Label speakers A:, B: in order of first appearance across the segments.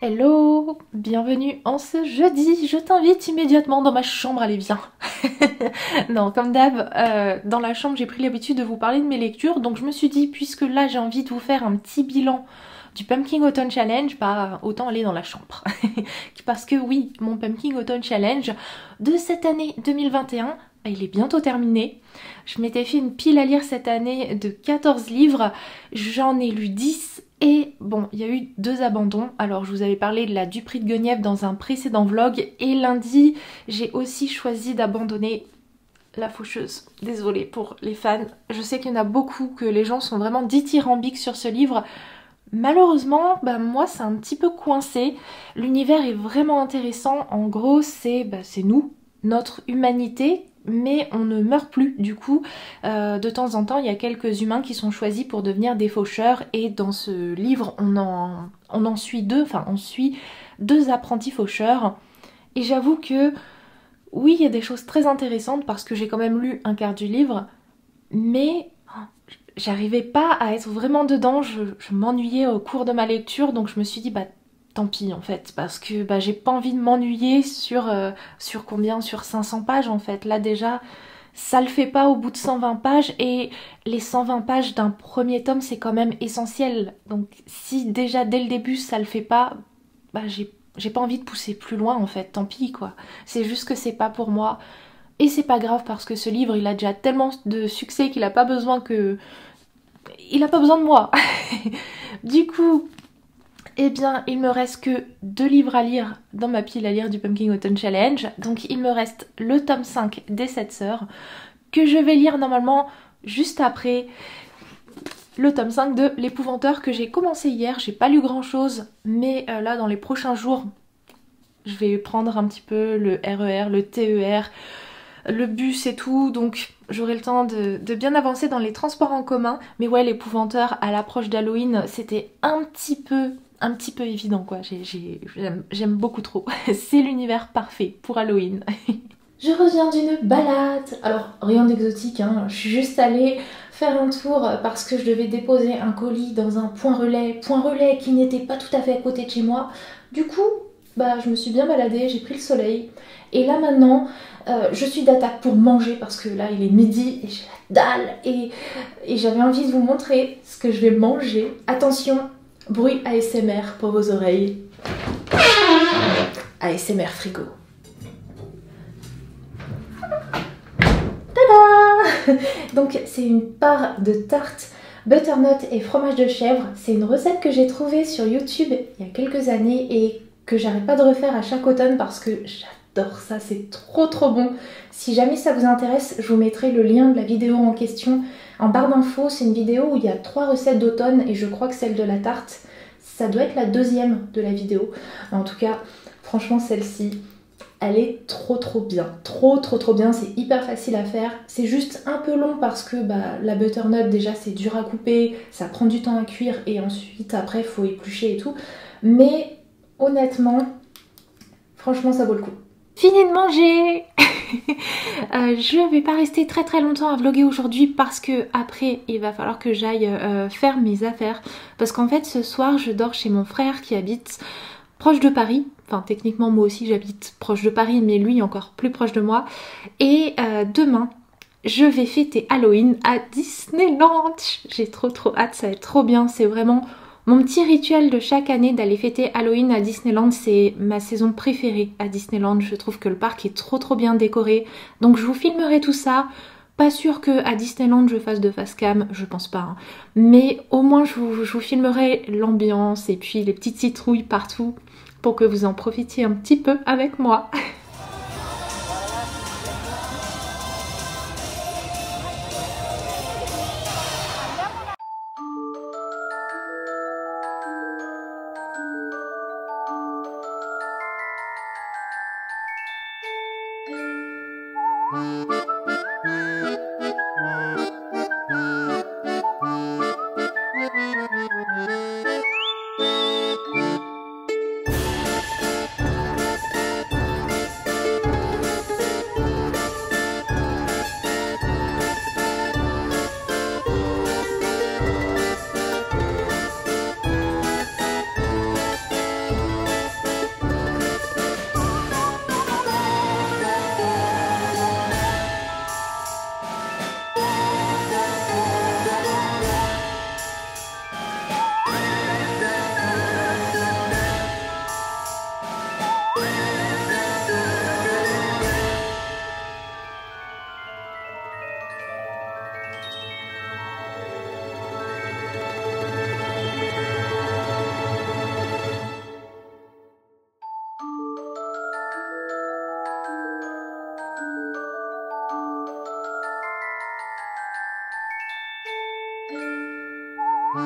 A: Hello, bienvenue en ce jeudi. Je t'invite immédiatement dans ma chambre, allez viens. Non, comme d'hab, dans la chambre j'ai pris l'habitude de vous parler de mes lectures, donc je me suis dit, puisque là j'ai envie de vous faire un petit bilan du Pumpkin Autumn Challenge, bah autant aller dans la chambre. Parce que oui, mon Pumpkin Autumn Challenge de cette année 2021, il est bientôt terminé. Je m'étais fait une pile à lire cette année de 14 livres, j'en ai lu 10 et bon, il y a eu 2 abandons. Alors je vous avais parlé de la Dupree de Guenièvre dans un précédent vlog et lundi j'ai aussi choisi d'abandonner La Faucheuse. Désolée pour les fans, je sais qu'il y en a beaucoup, que les gens sont vraiment dithyrambiques sur ce livre. Malheureusement, moi c'est un petit peu coincé. L'univers est vraiment intéressant. En gros, c'est nous, notre humanité, mais on ne meurt plus. Du coup, de temps en temps, il y a quelques humains qui sont choisis pour devenir des faucheurs. Et dans ce livre, on en suit deux, enfin on suit 2 apprentis faucheurs. Et j'avoue que oui, il y a des choses très intéressantes parce que j'ai quand même lu un quart du livre, mais j'arrivais pas à être vraiment dedans, je m'ennuyais au cours de ma lecture, donc je me suis dit tant pis en fait, parce que j'ai pas envie de m'ennuyer sur combien? Sur 500 pages en fait. Là déjà, ça le fait pas au bout de 120 pages, et les 120 pages d'un premier tome c'est quand même essentiel. Donc si déjà dès le début ça le fait pas, j'ai pas envie de pousser plus loin en fait, tant pis quoi. C'est juste que c'est pas pour moi. Et c'est pas grave parce que ce livre il a déjà tellement de succès qu'il a pas besoin il a pas besoin de moi. Du coup, eh bien, il me reste que 2 livres à lire dans ma pile à lire du Pumpkin Autumn Challenge. Donc il me reste le tome 5 des 7 sœurs, que je vais lire normalement juste après le tome 5 de L'Épouvanteur, que j'ai commencé hier. J'ai pas lu grand chose, mais là dans les prochains jours, je vais prendre un petit peu le RER, le TER, le bus et tout, donc j'aurai le temps de bien avancer dans les transports en commun. Mais ouais, L'Épouvanteur à l'approche d'Halloween, c'était un petit peu évident quoi. J'aime beaucoup trop. C'est l'univers parfait pour Halloween. Je reviens d'une balade, alors rien d'exotique, hein. Je suis juste allée faire un tour parce que je devais déposer un colis dans un point relais qui n'était pas tout à fait à côté de chez moi. Du coup, je me suis bien baladée, j'ai pris le soleil, et là maintenant, je suis d'attaque pour manger parce que là il est midi et j'ai la dalle, et j'avais envie de vous montrer ce que je vais manger. Attention, bruit ASMR pour vos oreilles. ASMR frigo. Donc c'est une part de tarte butternut et fromage de chèvre. C'est une recette que j'ai trouvée sur YouTube il y a quelques années et que j'arrête pas de refaire à chaque automne parce que j'adore ça, c'est trop bon. Si jamais ça vous intéresse, je vous mettrai le lien de la vidéo en question en barre d'infos. C'est une vidéo où il y a 3 recettes d'automne et je crois que celle de la tarte, ça doit être la 2e de la vidéo. En tout cas, franchement celle-ci, elle est trop bien, trop bien, c'est hyper facile à faire. C'est juste un peu long parce que la butternut déjà c'est dur à couper, ça prend du temps à cuire et ensuite après faut éplucher et tout. Mais honnêtement, franchement ça vaut le coup. Fini de manger. Je vais pas rester très longtemps à vlogger aujourd'hui parce que après il va falloir que j'aille faire mes affaires. Parce qu'en fait ce soir je dors chez mon frère qui habite proche de Paris. Enfin techniquement moi aussi j'habite proche de Paris, mais lui encore plus proche de moi. Et demain je vais fêter Halloween à Disneyland. J'ai trop hâte, ça va être trop bien. C'est vraiment mon petit rituel de chaque année d'aller fêter Halloween à Disneyland. C'est ma saison préférée à Disneyland. Je trouve que le parc est trop bien décoré. Donc je vous filmerai tout ça. Pas sûr que à Disneyland je fasse de face cam, je pense pas, hein. Mais au moins je vous filmerai l'ambiance et puis les petites citrouilles partout pour que vous en profitiez un petit peu avec moi. Et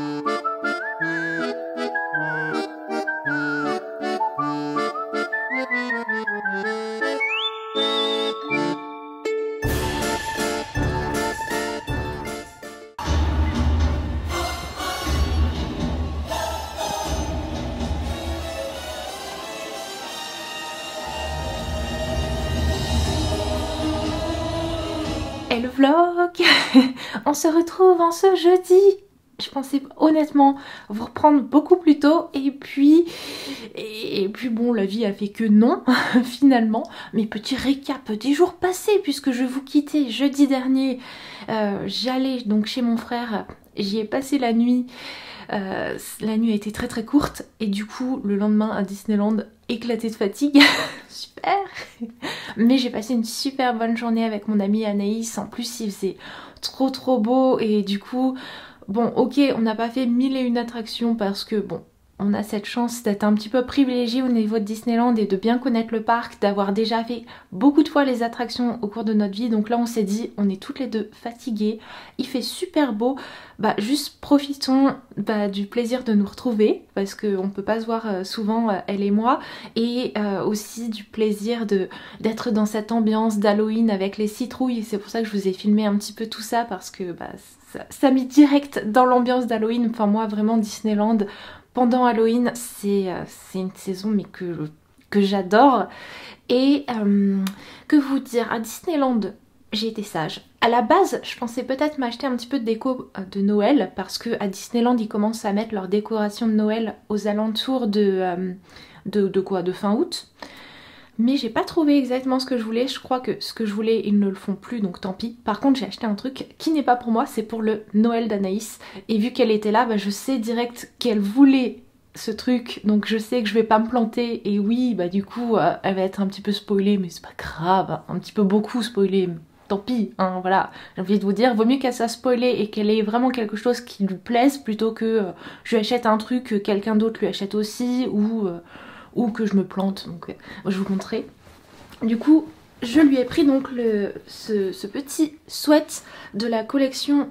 A: le vlog, on se retrouve en ce jeudi. Je pensais honnêtement vous reprendre beaucoup plus tôt et puis bon, la vie a fait que non finalement. Mais petit récap des jours passés puisque je vous quittais jeudi dernier. J'allais donc chez mon frère, j'y ai passé la nuit. La nuit a été très très courte et du coup le lendemain à Disneyland, éclaté de fatigue. Super. Mais j'ai passé une super bonne journée avec mon amie Anaïs. En plus il faisait trop beau et du coup bon ok, on n'a pas fait mille et une attractions parce que bon, on a cette chance d'être un petit peu privilégié au niveau de Disneyland et de bien connaître le parc, d'avoir déjà fait beaucoup de fois les attractions au cours de notre vie. Donc là on s'est dit, on est toutes les deux fatiguées, il fait super beau, bah juste profitons du plaisir de nous retrouver parce qu'on peut pas se voir souvent elle et moi, et aussi du plaisir d'être dans cette ambiance d'Halloween avec les citrouilles. Et c'est pour ça que je vous ai filmé un petit peu tout ça parce que ça met direct dans l'ambiance d'Halloween. Enfin moi vraiment Disneyland pendant Halloween, c'est une saison mais que j'adore. Et que vous dire, à Disneyland, j'ai été sage. À la base, je pensais peut-être m'acheter un petit peu de déco de Noël parce que à Disneyland, ils commencent à mettre leur décoration de Noël aux alentours de fin août. Mais j'ai pas trouvé exactement ce que je voulais. Je crois que ce que je voulais, ils ne le font plus, donc tant pis. Par contre, j'ai acheté un truc qui n'est pas pour moi, c'est pour le Noël d'Anaïs. Et vu qu'elle était là, je sais direct qu'elle voulait ce truc, donc je sais que je vais pas me planter. Et oui, du coup, elle va être un petit peu spoilée, mais c'est pas grave, hein. Un petit peu beaucoup spoilée. Tant pis, hein, voilà, j'ai envie de vous dire, vaut mieux qu'elle soit spoilée et qu'elle ait vraiment quelque chose qui lui plaise plutôt que je lui achète un truc que quelqu'un d'autre lui achète aussi, ou que je me plante. Donc je vous montrerai. Du coup je lui ai pris donc ce petit sweat de la collection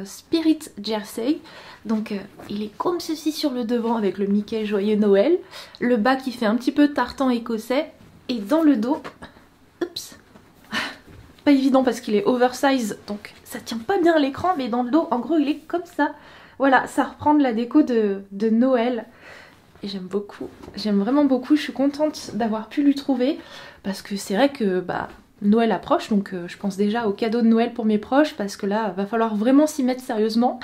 A: Spirit Jersey. Donc il est comme ceci sur le devant avec le Mickey Joyeux Noël, le bas qui fait un petit peu tartan écossais, et dans le dos, oups, pas évident parce qu'il est oversize donc ça tient pas bien à l'écran, mais dans le dos en gros il est comme ça. Voilà, ça reprend de la déco de Noël. Et j'aime beaucoup, j'aime vraiment beaucoup, je suis contente d'avoir pu lui trouver parce que c'est vrai que Noël approche, donc je pense déjà aux cadeaux de Noël pour mes proches parce que là va falloir vraiment s'y mettre sérieusement.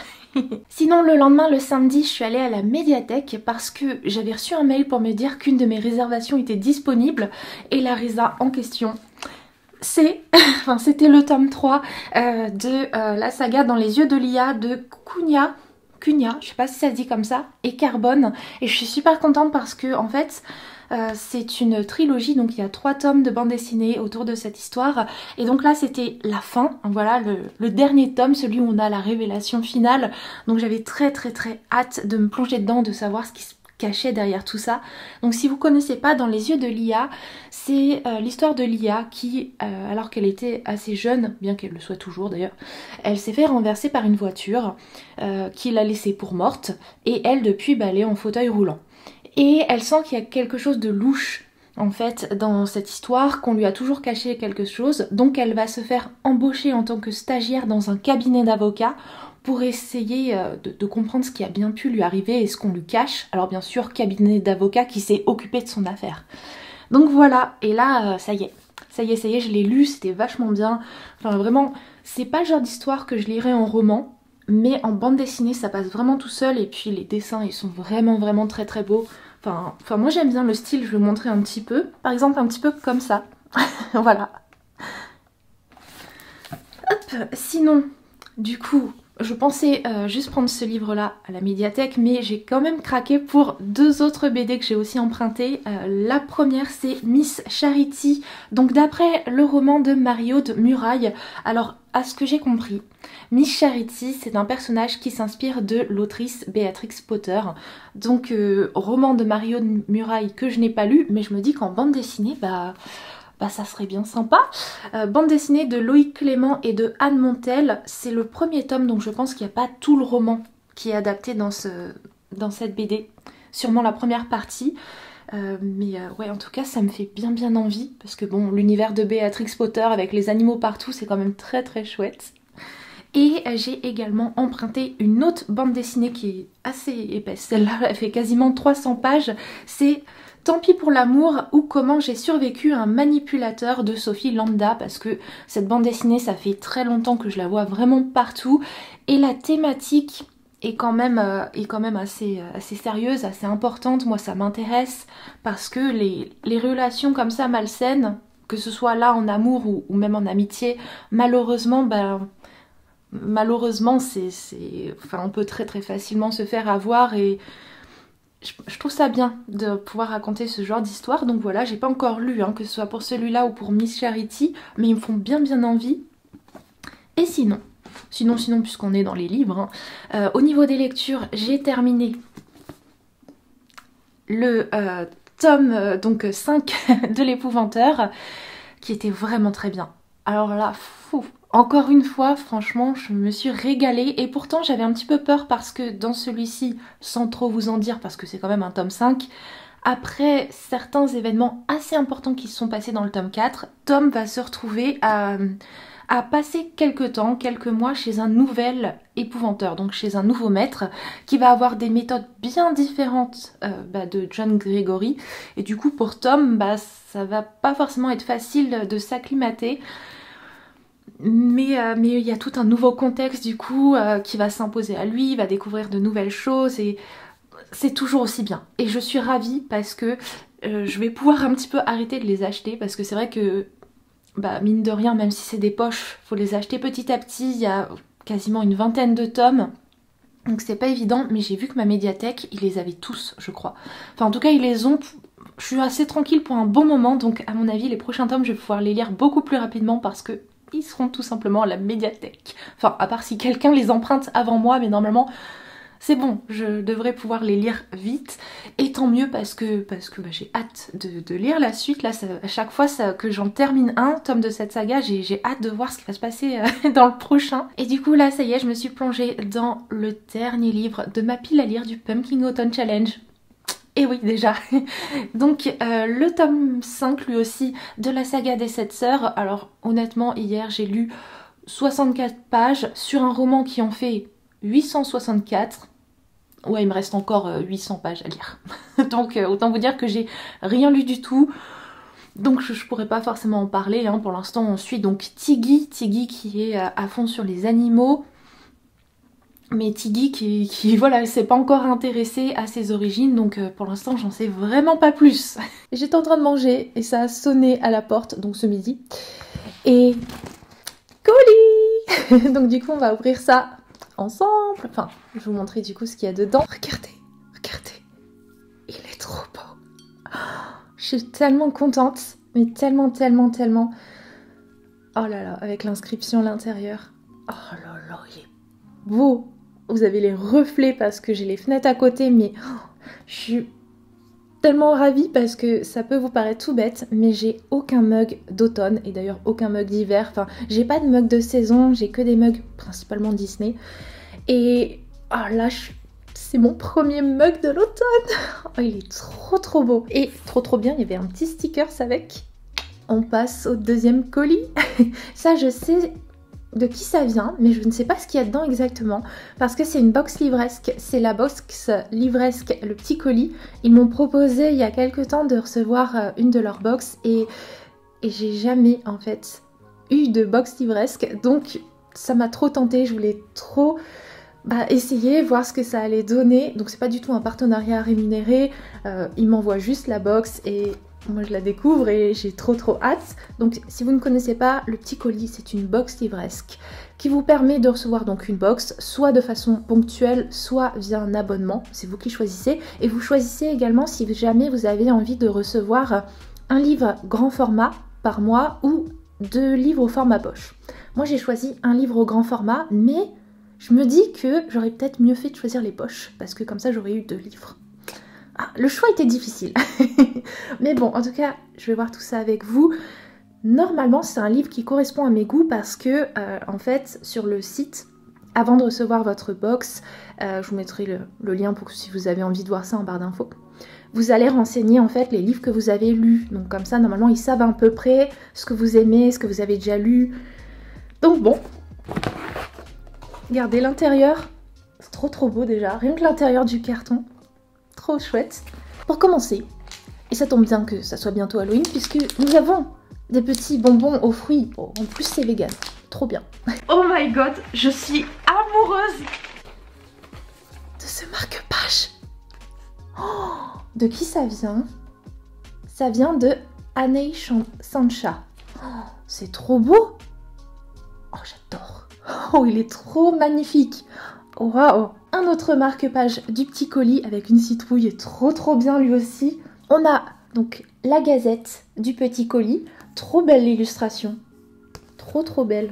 A: Sinon le lendemain, le samedi, je suis allée à la médiathèque parce que j'avais reçu un mail pour me dire qu'une de mes réservations était disponible et la résa en question c'était le tome 3 de la saga Dans les yeux de Lia de Cunha, je sais pas si ça se dit comme ça, et Carbone. Et je suis super contente parce que en fait c'est une trilogie, donc il y a 3 tomes de bande dessinée autour de cette histoire. Et donc là c'était la fin, voilà le dernier tome, celui où on a la révélation finale. Donc j'avais très hâte de me plonger dedans, de savoir ce qui se cachait derrière tout ça. Donc si vous connaissez pas Dans les yeux de Lia, c'est l'histoire de Lia qui, alors qu'elle était assez jeune, bien qu'elle le soit toujours d'ailleurs, elle s'est fait renverser par une voiture qui l'a laissée pour morte, et elle depuis elle est en fauteuil roulant. Et elle sent qu'il y a quelque chose de louche en fait dans cette histoire, qu'on lui a toujours caché quelque chose, donc elle va se faire embaucher en tant que stagiaire dans un cabinet d'avocats pour essayer de comprendre ce qui a bien pu lui arriver et ce qu'on lui cache. Alors bien sûr, cabinet d'avocats qui s'est occupé de son affaire. Donc voilà, et là ça y est, je l'ai lu, c'était vachement bien. Enfin vraiment, c'est pas le genre d'histoire que je lirais en roman, mais en bande dessinée ça passe vraiment tout seul, et puis les dessins ils sont vraiment très beaux. Enfin moi j'aime bien le style, je vais vous montrer un petit peu. Par exemple un petit peu comme ça, voilà. Hop, sinon, du coup, je pensais juste prendre ce livre-là à la médiathèque, mais j'ai quand même craqué pour 2 autres BD que j'ai aussi emprunté. La première, c'est Miss Charity, donc d'après le roman de Marie-Aude Muraille. Alors, à ce que j'ai compris, Miss Charity, c'est un personnage qui s'inspire de l'autrice Béatrix Potter. Donc, roman de Marie-Aude Muraille que je n'ai pas lu, mais je me dis qu'en bande dessinée, ça serait bien sympa. Bande dessinée de Loïc Clément et de Anne Montel. C'est le premier tome, donc je pense qu'il n'y a pas tout le roman qui est adapté dans cette BD. Sûrement la première partie. Ouais, en tout cas, ça me fait bien envie. Parce que bon, l'univers de Béatrix Potter avec les animaux partout, c'est quand même très chouette. Et j'ai également emprunté une autre bande dessinée qui est assez épaisse. Celle-là, elle fait quasiment 300 pages. C'est Tant pis pour l'amour ou Comment j'ai survécu à un manipulateur de Sophie Lambda, parce que cette bande dessinée, ça fait très longtemps que je la vois vraiment partout. Et la thématique est quand même assez sérieuse, assez importante. Moi, ça m'intéresse parce que les relations comme ça malsaines, que ce soit là en amour ou même en amitié, malheureusement, on peut très facilement se faire avoir, et je trouve ça bien de pouvoir raconter ce genre d'histoire. Donc voilà, j'ai pas encore lu, que ce soit pour celui-là ou pour Miss Charity, mais ils me font bien envie. Et sinon, puisqu'on est dans les livres, au niveau des lectures, j'ai terminé le tome 5 de l'Épouvanteur, qui était vraiment très bien. Alors là, encore une fois, franchement, je me suis régalée. Et pourtant, j'avais un petit peu peur parce que dans celui-ci, sans trop vous en dire, parce que c'est quand même un tome 5, après certains événements assez importants qui se sont passés dans le tome 4, Tom va se retrouver à passer quelques mois chez un nouvel épouvanteur, donc chez un nouveau maître, qui va avoir des méthodes bien différentes de John Gregory. Et du coup, pour Tom, ça va pas forcément être facile de s'acclimater. Mais il y a tout un nouveau contexte du coup qui va s'imposer à lui, il va découvrir de nouvelles choses, et c'est toujours aussi bien. Et je suis ravie parce que je vais pouvoir un petit peu arrêter de les acheter, parce que c'est vrai que mine de rien, même si c'est des poches, faut les acheter petit à petit. Il y a quasiment une vingtaine de tomes, donc c'est pas évident. Mais j'ai vu que ma médiathèque, ils les avaient tous, je crois. Enfin en tout cas ils les ont. Je suis assez tranquille pour un bon moment, donc à mon avis les prochains tomes je vais pouvoir les lire beaucoup plus rapidement, parce que ils seront tout simplement à la médiathèque. Enfin à part si quelqu'un les emprunte avant moi, mais normalement c'est bon, je devrais pouvoir les lire vite. Et tant mieux, parce que j'ai hâte de lire la suite. Là, à chaque fois que j'en termine un tome de cette saga, j'ai hâte de voir ce qui va se passer dans le prochain. Et du coup là, ça y est, je me suis plongée dans le dernier livre de ma pile à lire du Pumpkin Autumn Challenge. Et oui, déjà. Donc le tome 5 lui aussi de la saga des 7 sœurs. Alors honnêtement, hier j'ai lu 64 pages sur un roman qui en fait 864. Ouais, il me reste encore 800 pages à lire. Donc autant vous dire que j'ai rien lu du tout. Donc je pourrais pas forcément en parler. Pour l'instant on suit donc Tiggy qui est à fond sur les animaux. Mais Tiggy qui voilà, s'est pas encore intéressé à ses origines, donc pour l'instant j'en sais vraiment pas plus. J'étais en train de manger et ça a sonné à la porte, donc ce midi. Et colis. Donc du coup on va ouvrir ça ensemble. Enfin, je vais vous montrer du coup ce qu'il y a dedans. Regardez, il est trop beau. Je suis tellement contente, mais tellement. Oh là là, avec l'inscription à l'intérieur. Oh là là, il est beau. Vous avez les reflets parce que j'ai les fenêtres à côté, mais je suis tellement ravie parce que ça peut vous paraître tout bête, mais j'ai aucun mug d'automne et d'ailleurs aucun mug d'hiver. Enfin, j'ai pas de mug de saison, j'ai que des mugs principalement Disney. Et oh là, c'est mon premier mug de l'automne. Oh, il est trop beau. Et trop bien, il y avait un petit sticker avec. On passe au deuxième colis. Ça, je sais de qui ça vient, mais je ne sais pas ce qu'il y a dedans exactement, parce que c'est une box livresque. C'est la box livresque, le petit colis. Ils m'ont proposé il y a quelques temps de recevoir une de leurs box, et j'ai jamais en fait eu de box livresque, donc ça m'a trop tentée. Je voulais trop essayer, voir ce que ça allait donner. Donc c'est pas du tout un partenariat rémunéré, ils m'envoient juste la box et moi je la découvre et j'ai trop hâte. Donc si vous ne connaissez pas, le petit colis, c'est une box livresque qui vous permet de recevoir donc une box, soit de façon ponctuelle, soit via un abonnement, c'est vous qui choisissez. Et vous choisissez également si jamais vous avez envie de recevoir un livre grand format par mois ou 2 livres au format poche. Moi j'ai choisi un livre au grand format, mais je me dis que j'aurais peut-être mieux fait de choisir les poches, parce que comme ça j'aurais eu 2 livres. Ah, le choix était difficile. Mais bon, en tout cas, je vais voir tout ça avec vous. Normalement, c'est un livre qui correspond à mes goûts parce que, en fait, sur le site avant de recevoir votre box, je vous mettrai le lien pour que si vous avez envie de voir ça en barre d'infos. Vous allez renseigner en fait les livres que vous avez lus. Donc comme ça, normalement, ils savent à peu près ce que vous aimez, ce que vous avez déjà lu. Donc bon, regardez l'intérieur. C'est trop beau déjà. Rien que l'intérieur du carton. Trop chouette. Pour commencer, et ça tombe bien que ça soit bientôt Halloween, puisque nous avons des petits bonbons aux fruits. Oh, en plus, c'est vegan. Trop bien. Oh my god, je suis amoureuse de ce marque-page. Oh, de qui ça vient? Ça vient de Anei Sancha. Oh, c'est trop beau. Oh, j'adore. Oh, il est trop magnifique. Waouh. Un autre marque-page du petit colis avec une citrouille, trop bien lui aussi. On a donc la gazette du petit colis. Trop belle l'illustration. Trop belle.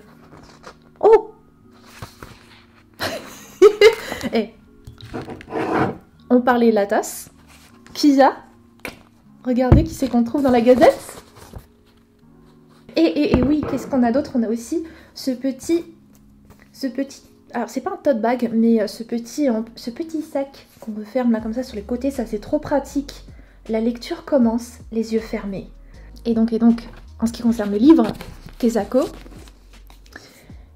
A: Oh. Et on parlait de la tasse. Kia. Regardez qui c'est qu'on trouve dans la gazette. Et oui, qu'est-ce qu'on a d'autre? On a aussi ce petit... Alors c'est pas un tote bag, mais ce petit sac qu'on referme là comme ça sur les côtés, ça c'est trop pratique. La lecture commence les yeux fermés. Et donc, en ce qui concerne le livre, Kezako,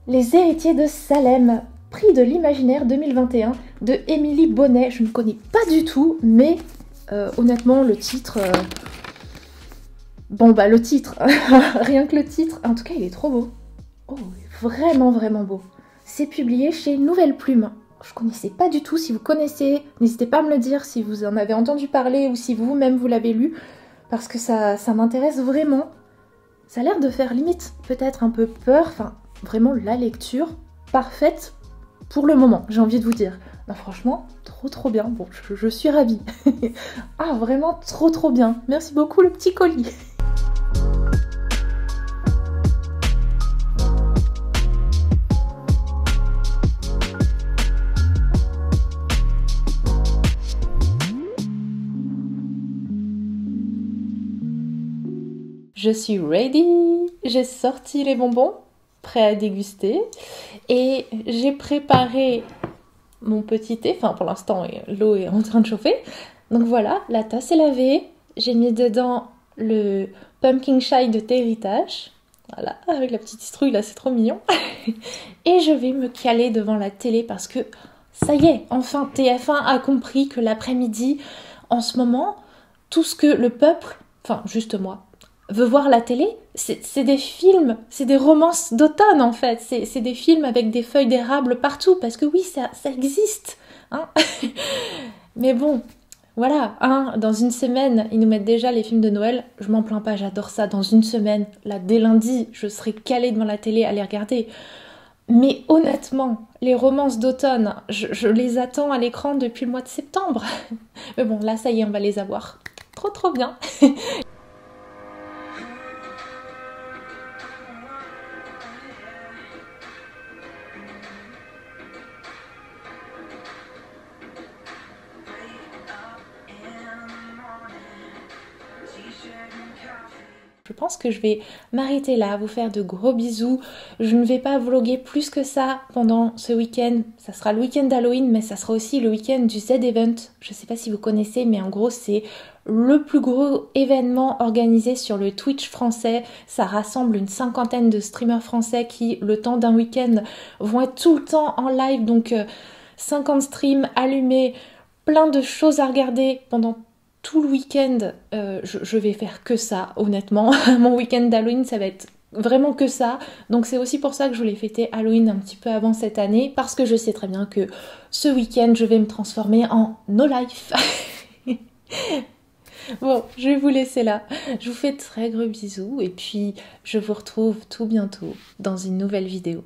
A: Les héritiers de Salem, prix de l'imaginaire 2021 de Émilie Bonnet. Je ne connais pas du tout, mais honnêtement le titre... Bon bah le titre, rien que le titre, en tout cas il est trop beau. Oh, vraiment beau. C'est publié chez Nouvelle Plume. Je connaissais pas du tout. Si vous connaissez, n'hésitez pas à me le dire si vous en avez entendu parler ou si vous-même vous l'avez lu, parce que ça m'intéresse vraiment. Ça a l'air de faire limite peut-être un peu peur, enfin vraiment la lecture parfaite pour le moment, j'ai envie de vous dire. Non, franchement, trop bien. Bon, je suis ravie. Ah, vraiment trop bien. Merci beaucoup le petit colis. Je suis ready, j'ai sorti les bonbons, prêts à déguster, et j'ai préparé mon petit thé, enfin pour l'instant l'eau est en train de chauffer, donc voilà, la tasse est lavée, j'ai mis dedans le pumpkin chai de thé héritage, voilà, avec la petite citrouille là, c'est trop mignon, et je vais me caler devant la télé parce que ça y est, enfin TF1 a compris que l'après-midi, en ce moment, tout ce que le peuple, enfin juste moi, veut voir la télé, c'est des films, c'est des romances d'automne en fait, c'est des films avec des feuilles d'érable partout, parce que oui, ça existe, hein. Mais bon, voilà, hein, dans une semaine, ils nous mettent déjà les films de Noël, je m'en plains pas, j'adore ça, dans une semaine, là, dès lundi, je serai calée devant la télé à les regarder. Mais honnêtement, les romances d'automne, je les attends à l'écran depuis le mois de septembre. Mais bon, là, ça y est, on va les avoir. Trop bien. Je pense que je vais m'arrêter là, vous faire de gros bisous. Je ne vais pas vlogger plus que ça pendant ce week-end. Ça sera le week-end d'Halloween, mais ça sera aussi le week-end du Z-Event. Je ne sais pas si vous connaissez, mais en gros, c'est le plus gros événement organisé sur le Twitch français. Ça rassemble une 50aine de streamers français qui, le temps d'un week-end, vont être tout le temps en live. Donc, 50 streams allumés, plein de choses à regarder pendant tout le week-end. Je vais faire que ça, honnêtement. Mon week-end d'Halloween, ça va être vraiment que ça. Donc c'est aussi pour ça que je voulais fêter Halloween un petit peu avant cette année, parce que je sais très bien que ce week-end, je vais me transformer en no life. Bon, je vais vous laisser là. Je vous fais de très gros bisous et puis je vous retrouve tout bientôt dans une nouvelle vidéo.